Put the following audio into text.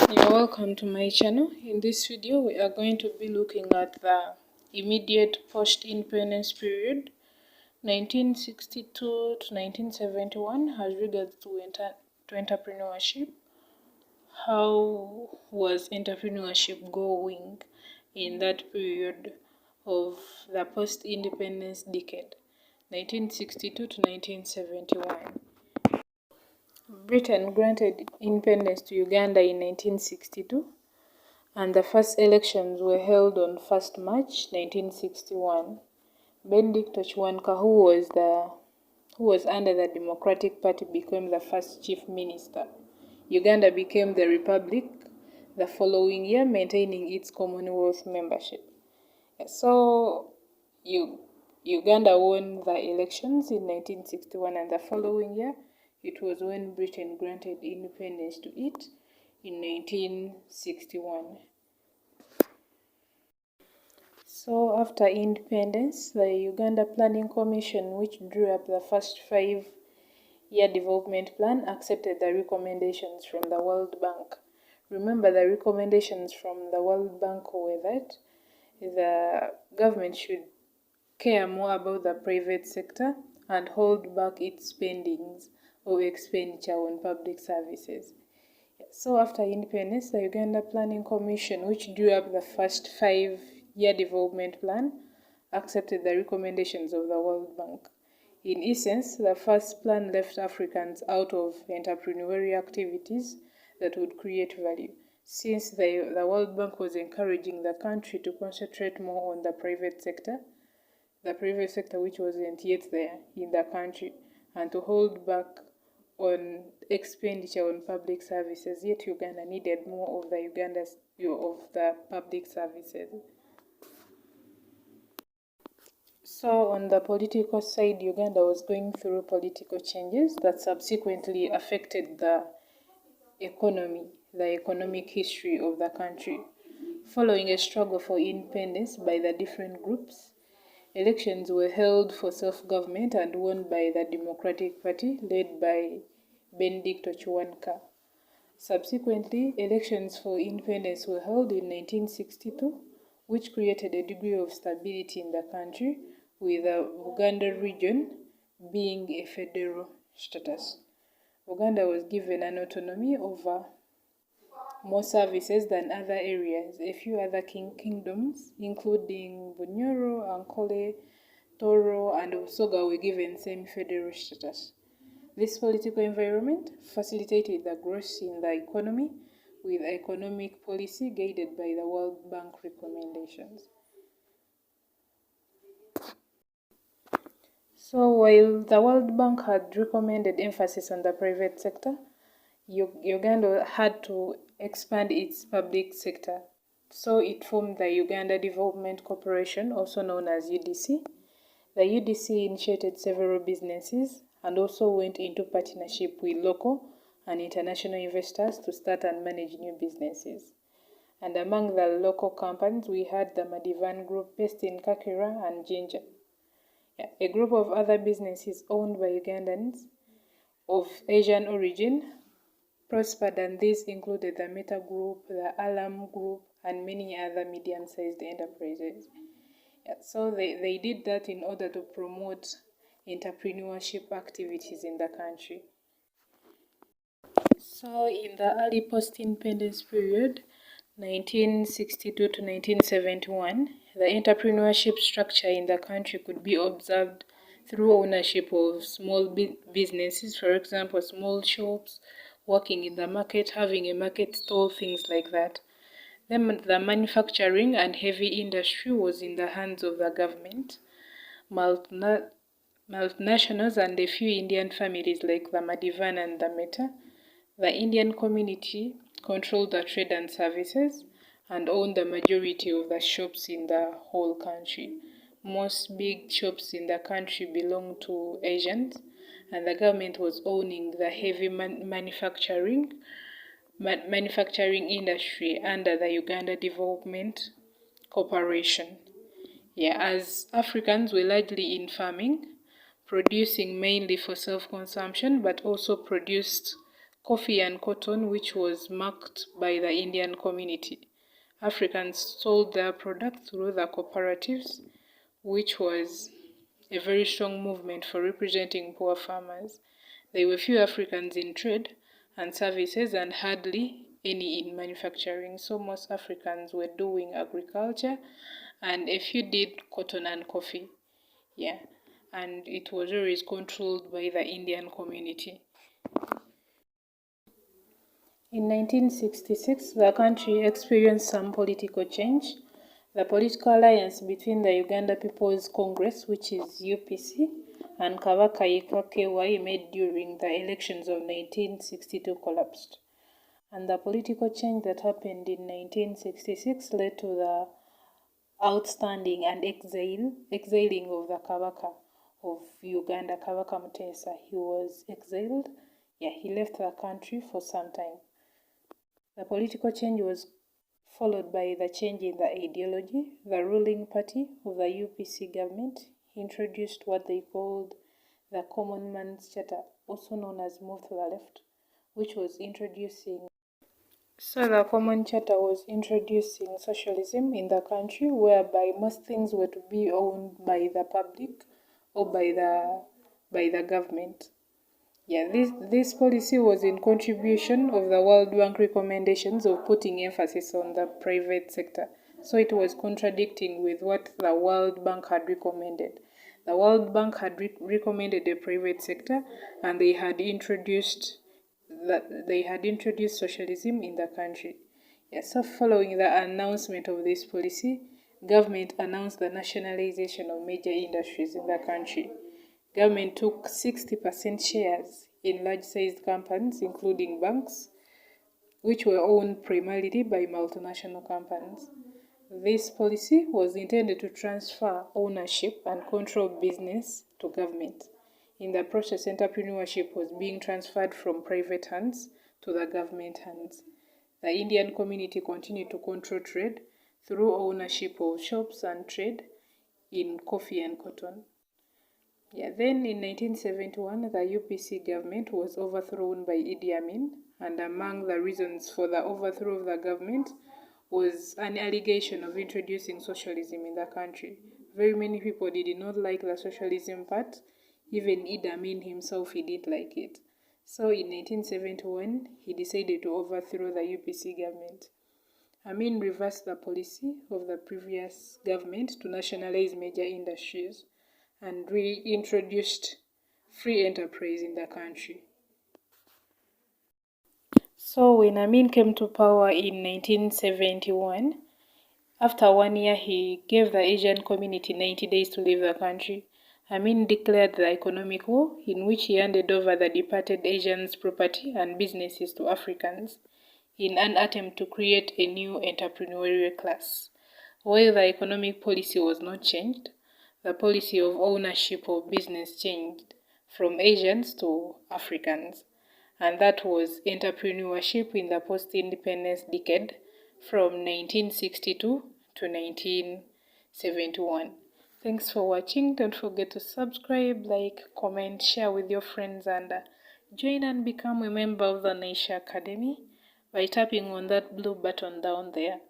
You're welcome to my channel. In this video we are going to be looking at the immediate post-independence period 1962 to 1971 as regards to entrepreneurship. How was entrepreneurship going in that period of the post-independence decade 1962 to 1971? Britain granted independence to Uganda in 1962, and the first elections were held on 1st March 1961. Benedict Ochwanka, who was under the Democratic Party, became the first chief minister. Uganda became the republic the following year, maintaining its Commonwealth membership. So Uganda won the elections in 1961, and the following year it was when Britain granted independence to it in 1961. So after independence, the Uganda Planning Commission, which drew up the first 5-year development plan, accepted the recommendations from the World Bank. Remember, the recommendations from the World Bank were that the government should care more about the private sector and hold back its spendings or expenditure on public services. So after independence, the Uganda Planning Commission, which drew up the first 5-year development plan, accepted the recommendations of the World Bank. In essence, the first plan left Africans out of entrepreneurial activities that would create value, since the World Bank was encouraging the country to concentrate more on the private sector which wasn't yet there in the country, and to hold back on expenditure on public services, yet Uganda needed more of the public services. So on the political side, Uganda was going through political changes that subsequently affected the economic history of the country. Following a struggle for independence by the different groups, elections were held for self-government and won by the Democratic Party, led by Benedict Ochwanka. Subsequently, elections for independence were held in 1962, which created a degree of stability in the country, with the Uganda region being a federal status. Uganda was given an autonomy over more services than other areas. A few other kingdoms, including Bunyoro, Ankole, Toro, and Usoga, were given semi-federal status. This political environment facilitated the growth in the economy, with economic policy guided by the World Bank recommendations. So while the World Bank had recommended emphasis on the private sector, Uganda had to expand its public sector. So it formed the Uganda Development Corporation, also known as UDC. The UDC initiated several businesses and also went into partnership with local and international investors to start and manage new businesses. And among the local companies, we had the Madivan Group based in Kakira and Jinja. A group of other businesses owned by Ugandans of Asian origin prospered, and these included the Meta Group, the Alam Group, and many other medium-sized enterprises. So they did that in order to promote entrepreneurship activities in the country. So in the early post-independence period, 1962 to 1971, the entrepreneurship structure in the country could be observed through ownership of small businesses, for example, small shops, working in the market, having a market stall, things like that. Then the manufacturing and heavy industry was in the hands of the government. Multinationals and a few Indian families like the Madivan and the Meta. The Indian community controlled the trade and services and owned the majority of the shops in the whole country. Most big shops in the country belonged to Asians, and the government was owning the heavy manufacturing industry under the Uganda Development Corporation. As Africans were largely in farming, producing mainly for self-consumption, but also produced coffee and cotton, which was marked by the Indian community. Africans sold their products through the cooperatives, which was a very strong movement for representing poor farmers. There were few Africans in trade and services and hardly any in manufacturing, so most Africans were doing agriculture and a few did cotton and coffee. Yeah, and it was always controlled by the Indian community. In 1966, the country experienced some political change. The political alliance between the Uganda People's Congress, which is UPC, and Kabaka Yeka KY made during the elections of 1962 collapsed. And the political change that happened in 1966 led to the outstanding and exiling of the Kabaka of Uganda, Kabaka Mutesa. He was exiled. Yeah, he left the country for some time. The political change was followed by the change in the ideology. The ruling party of the UPC government introduced what they called the Common Man's Charter, also known as Move to the Left, which was introducing the Common Charter was introducing socialism in the country, whereby most things were to be owned by the public or by the government. Yeah, this policy was in contribution of the World Bank recommendations of putting emphasis on the private sector. So it was contradicting with what the World Bank had recommended. The World Bank had recommended a private sector, and they had introduced socialism in the country. Yeah, so following the announcement of this policy, government announced the nationalization of major industries in the country. Government took 60% shares in large-sized companies, including banks, which were owned primarily by multinational companies. This policy was intended to transfer ownership and control business to government. In the process, entrepreneurship was being transferred from private hands to the government hands. The Indian community continued to control trade through ownership of shops and trade in coffee and cotton. Yeah, then in 1971, the UPC government was overthrown by ED Amin, and among the reasons for the overthrow of the government was an allegation of introducing socialism in the country. Very many people did not like the socialism part. Even ED Amin himself, he didn't like it. So in 1971, he decided to overthrow the UPC government. Amin reversed the policy of the previous government to nationalize major industries and reintroduced free enterprise in the country. So when Amin came to power in 1971, after 1 year he gave the Asian community 90 days to leave the country. Amin declared the economic war, in which he handed over the departed Asians' property and businesses to Africans in an attempt to create a new entrepreneurial class. While the economic policy was not changed, the policy of ownership of business changed from Asians to Africans, and that was entrepreneurship in the post-independence decade from 1962 to 1971. Thanks for watching. Don't forget to subscribe, like, comment, share with your friends, and join and become a member of the NAISHA Academy by tapping on that blue button down there.